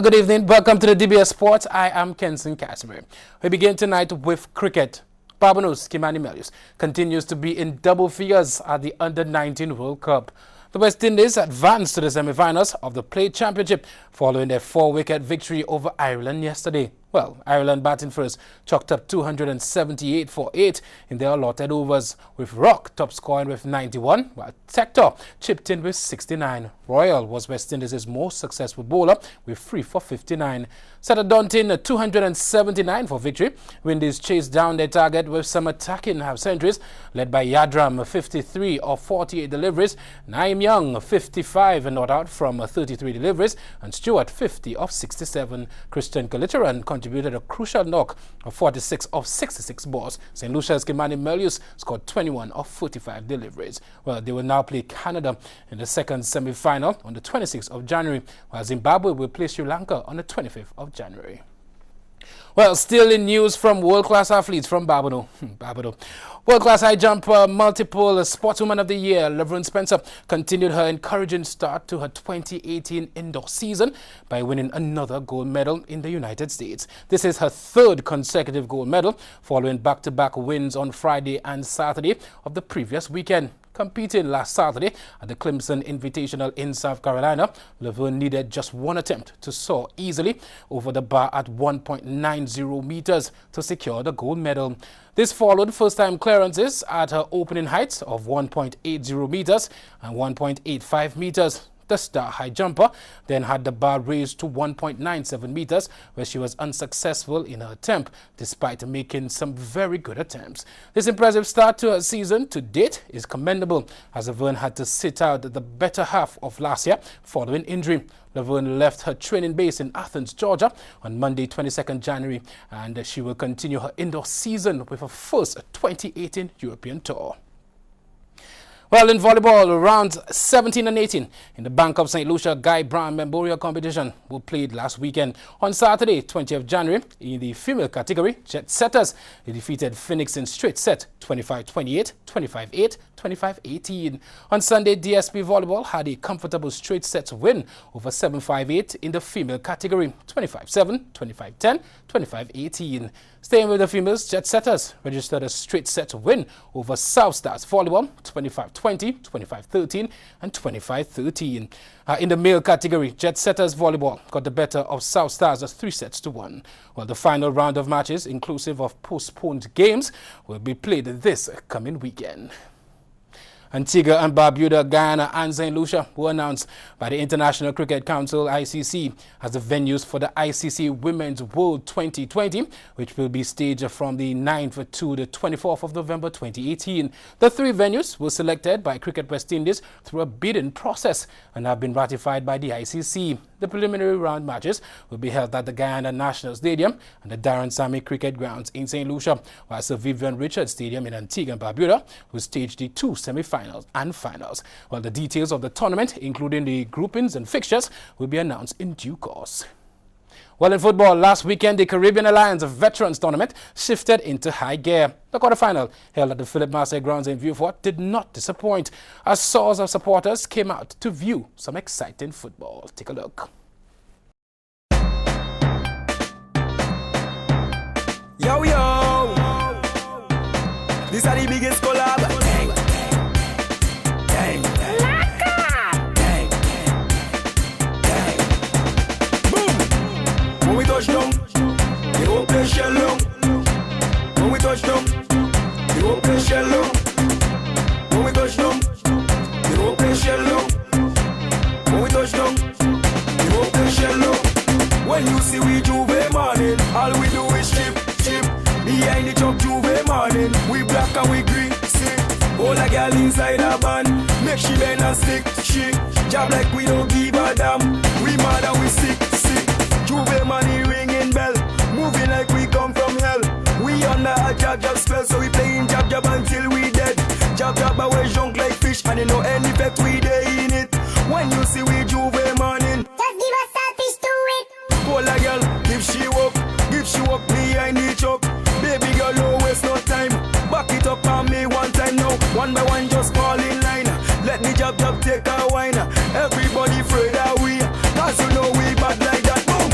Good evening. Welcome to the DBS Sports. I am Kenson Casimir. We begin tonight with cricket. Barbados Kimani Melius continues to be in double figures at the Under-19 World Cup. The West Indies advanced to the semi-finals of the Play Championship following their 4-wicket victory over Ireland yesterday. Well, Ireland batting first chalked up 278 for 8 in their allotted overs, with Rock top scoring with 91, while Tector chipped in with 69. Royal was West Indies' most successful bowler with 3 for 59. Set a daunting 279 for victory. Windies chased down their target with some attacking half-centuries, led by Yadram 53 of 48 deliveries, Naeem Young 55 and not out from 33 deliveries, and Stewart 50 of 67. Christian Kalitaran contributed a crucial knock of 46 of 66 balls. St. Lucia's Kimani Melius scored 21 of 45 deliveries. Well, they will now play Canada in the second semi-final on the 26th of January, while Zimbabwe will play Sri Lanka on the 25th of January. Well, still in news from world-class athletes from Barbados. World-class high jumper, multiple Sportswoman of the Year, Laverne Spencer continued her encouraging start to her 2018 indoor season by winning another gold medal in the United States. This is her third consecutive gold medal, following back-to-back wins on Friday and Saturday of the previous weekend. Competing last Saturday at the Clemson Invitational in South Carolina, Laverne needed just one attempt to soar easily over the bar at 1.90 meters to secure the gold medal. This followed first-time clearances at her opening heights of 1.80 meters and 1.85 meters. The star high jumper then had the bar raised to 1.97 meters, where she was unsuccessful in her attempt, despite making some very good attempts. This impressive start to her season to date is commendable, as Laverne had to sit out the better half of last year following injury. Laverne left her training base in Athens, Georgia on Monday, 22nd January, and she will continue her indoor season with her first 2018 European Tour. Well, in volleyball, rounds 17 and 18 in the Bank of St. Lucia Guy Brown Memorial Competition were played last weekend. On Saturday, 20th January, in the female category, Jet Setters defeated Phoenix in straight set 25-28, 25-8, 25-18. On Sunday, DSP Volleyball had a comfortable straight set win over 7-5-8 in the female category, 25-7, 25-10, 25-18. Staying with the females, Jet Setters registered a straight set win over South Stars Volleyball, 25-20, 25-13, and 25-13. In the male category, Jet Setters Volleyball got the better of South Stars as 3-1. Well, the final round of matches, inclusive of postponed games, will be played this coming weekend. Antigua and Barbuda, Guyana and St. Lucia were announced by the International Cricket Council (ICC) as the venues for the ICC Women's World 2020, which will be staged from the 9th to the 24th of November 2018. The 3 venues were selected by Cricket West Indies through a bidding process and have been ratified by the ICC. The preliminary round matches will be held at the Guyana National Stadium and the Darren Sammy Cricket Grounds in St. Lucia, while Sir Vivian Richards Stadium in Antigua and Barbuda will stage the 2 semi-finals and finals. Well, the details of the tournament, including the groupings and fixtures, will be announced in due course. Well, in football, last weekend, the Caribbean Alliance Veterans Tournament shifted into high gear. The quarterfinal, held at the Philip Marsay Grounds in Vieux-Fort, did not disappoint, as scores of supporters came out to view some exciting football. Take a look. Yo, yo! These are the biggest collab. When we touch down, they won't play shell long. When we touch down, they won't play shell long. When we touch down, they won't play shell long. When we touch down, they won't play shell long. When you see we Juve morning, all we do is chip. Behind the truck Juve morning, we black and we green, see. All a girl inside a band, make she bend and stick, she. Job like we don't give a damn, we mad and we sick. Juve money ringing bell, moving like we come from hell. We under a jab spell, so we playing jab until we dead. Jab we junk like fish, and you know any bet we dey in it. When you see we Juve morning, just give us a fish to it. Call a girl, give she walk behind the truck. Baby girl, no waste no time. Back it up on me one time now. One by one, just fall in line. Let me jab take a wine. Everybody afraid that we, cause you know we bad like that. Boom.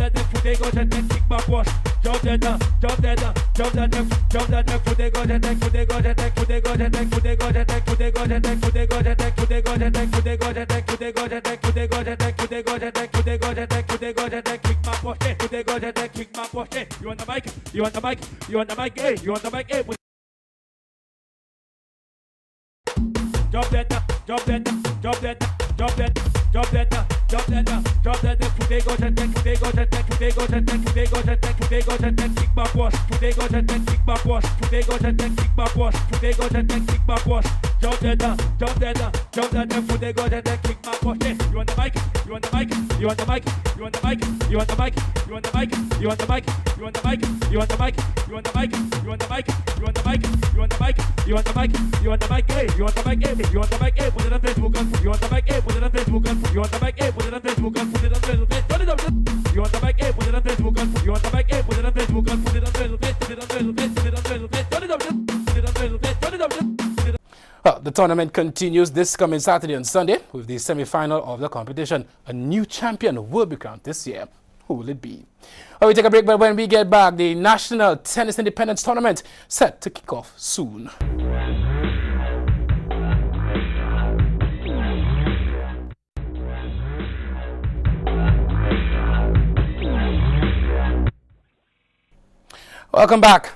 that the foot they got and then kick back wash. Jump that down, jump that down, jump that down, jump that down, foot they got and then foot they got and then foot they got and then foot they got and then foot they got and then foot they got and then foot they got and then foot they got and then foot they got and then foot they got and then foot they got and then foot they got and then foot they got and then kick back wash. Foot they got and then kick back wash. You want the mic? You want the mic? You want the mic? Hey, you want the mic? Hey. Drop that, drop that, drop that, drop that, drop that, drop that, drop that. Foot they got and then foot they got and then foot they got and then foot they got and then foot they got and then kick back wash. Foot they got and then kick back wash. Foot they got and then kick back wash. Foot they got and then kick back wash. Drop that, drop that, drop that. Foot they got and then kick back wash. You want the mic? You want the mic? You want the mic? You want the mic? You want the mic? You want the mic? You want the mic? You want the mic? You want the mic? You want the mic? You want the mic? You want the mic? You want the mic? You want the mic? You want the mic? Hey, you want the mic? Hey, you want the mic? Hey, put it on Facebook and you want the mic? Hey, put it on Facebook and you want the mic? Hey, put it on Facebook and put it on Facebook. Turn it up. You want the mic? Hey, put it on Facebook and you want the mic? Hey, put it on Facebook and put it on Facebook. Put it on Facebook. Put it on Facebook. Turn it up. Put it on Facebook. Turn it up. Well, the tournament continues this coming Saturday and Sunday with the semi-final of the competition. A new champion will be crowned this year. Who will it be? Well, we take a break, but when we get back, the National Tennis Independence Tournament set to kick off soon. Welcome back.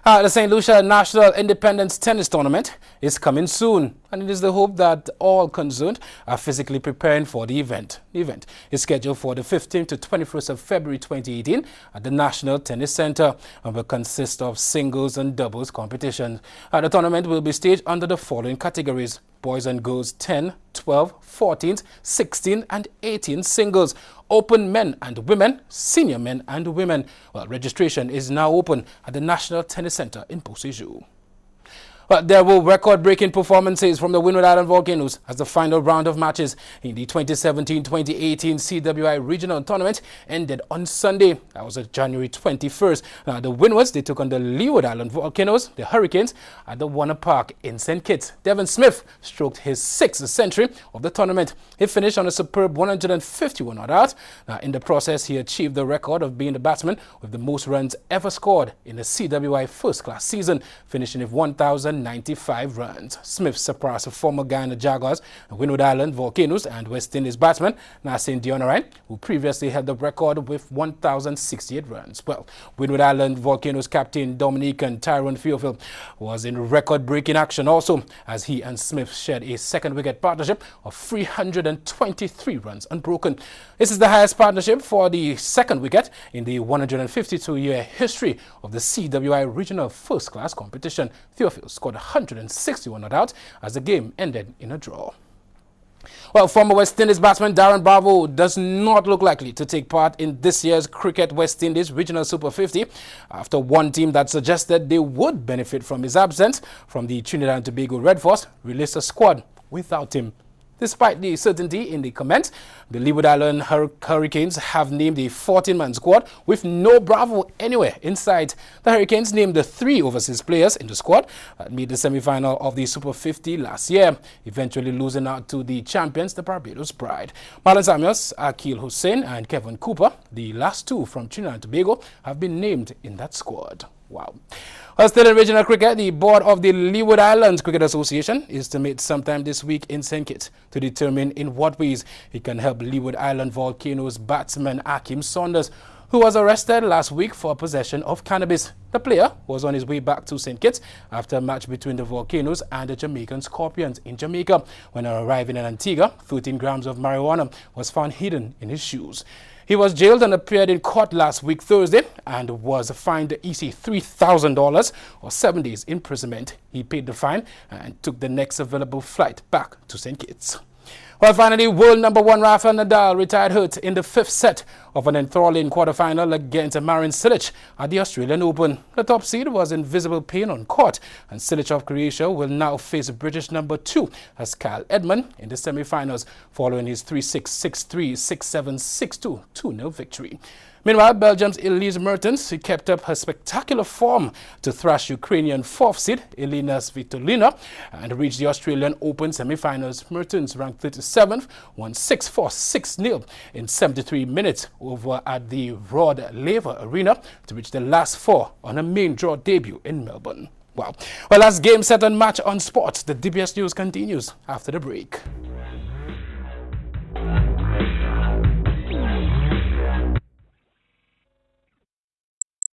The St. Lucia National Independence Tennis Tournament is coming soon, and it is the hope that all concerned are physically preparing for the event. The event is scheduled for the 15th to 21st of February 2018 at the National Tennis Center and will consist of singles and doubles competitions. The tournament will be staged under the following categories: boys and girls 10, 12, 14, 16 and 18 singles, open men and women, senior men and women. Well, registration is now open at the National Tennis Center in Beausejour. But there were record-breaking performances from the Windward Island Volcanoes as the final round of matches in the 2017-2018 CWI Regional Tournament ended on Sunday. That was January 21st. Now, the Windwards, they took on the Leeward Island Volcanoes, the Hurricanes, at the Warner Park in St. Kitts. Devon Smith stroked his 6th century of the tournament. He finished on a superb 151 not out. Now, in the process, he achieved the record of being the batsman with the most runs ever scored in the CWI first-class season, finishing with 1,095 runs. Smith surpassed the former Guyana Jaguars, Windward Island Volcanoes, and West Indies batsman Nassim Dionaran, who previously held the record with 1,068 runs. Well, Windward Island Volcanoes captain Dominican Tyrone Theophil was in record-breaking action also, as he and Smith shared a second-wicket partnership of 323 runs unbroken. This is the highest partnership for the second wicket in the 152-year history of the CWI Regional First-Class competition. Theophil scored 161 not out as the game ended in a draw. Well, former West Indies batsman Darren Bravo does not look likely to take part in this year's Cricket West Indies Regional Super 50 after one team that suggested they would benefit from his absence from the Trinidad and Tobago Red Force released a squad without him. Despite the certainty in the comments, the Leeward Island Hurricanes have named a 14-man squad with no Bravo anywhere inside. The Hurricanes named the 3 overseas players in the squad that made the semi-final of the Super 50 last year, eventually losing out to the champions, the Barbados Pride. Marlon Samuels, Akil Hussain and Kevin Cooper, the last 2 from Trinidad and Tobago, have been named in that squad. Wow. Well, still in regional cricket, the board of the Leeward Islands Cricket Association is to meet sometime this week in St. Kitts to determine in what ways it can help Leeward Island Volcanoes batsman Akim Saunders, who was arrested last week for possession of cannabis. The player was on his way back to St. Kitts after a match between the Volcanoes and the Jamaican Scorpions in Jamaica. When arriving in Antigua, 13 grams of marijuana was found hidden in his shoes. He was jailed and appeared in court last week Thursday and was fined EC $3,000 or 7 days imprisonment. He paid the fine and took the next available flight back to St. Kitts. Well, finally, world number 1 Rafael Nadal retired hurt in the 5th set of an enthralling quarterfinal against Marin Cilic at the Australian Open. The top seed was in visible pain on court, and Cilic of Croatia will now face British number 2 as Kyle Edmund in the semi-finals following his 3-6, 6-3, 6-7, 6-2, 2-0 victory. Meanwhile, Belgium's Elise Mertens kept up her spectacular form to thrash Ukrainian 4th seed Elena Svitolina and reach the Australian Open semi-finals. Mertens, ranked 37th, won 6-4, 6-0 in 73 minutes over at the Rod Laver Arena to reach the last 4 on a main draw debut in Melbourne. Wow. Well, that's Game Set and Match on Sports. The DBS News continues after the break.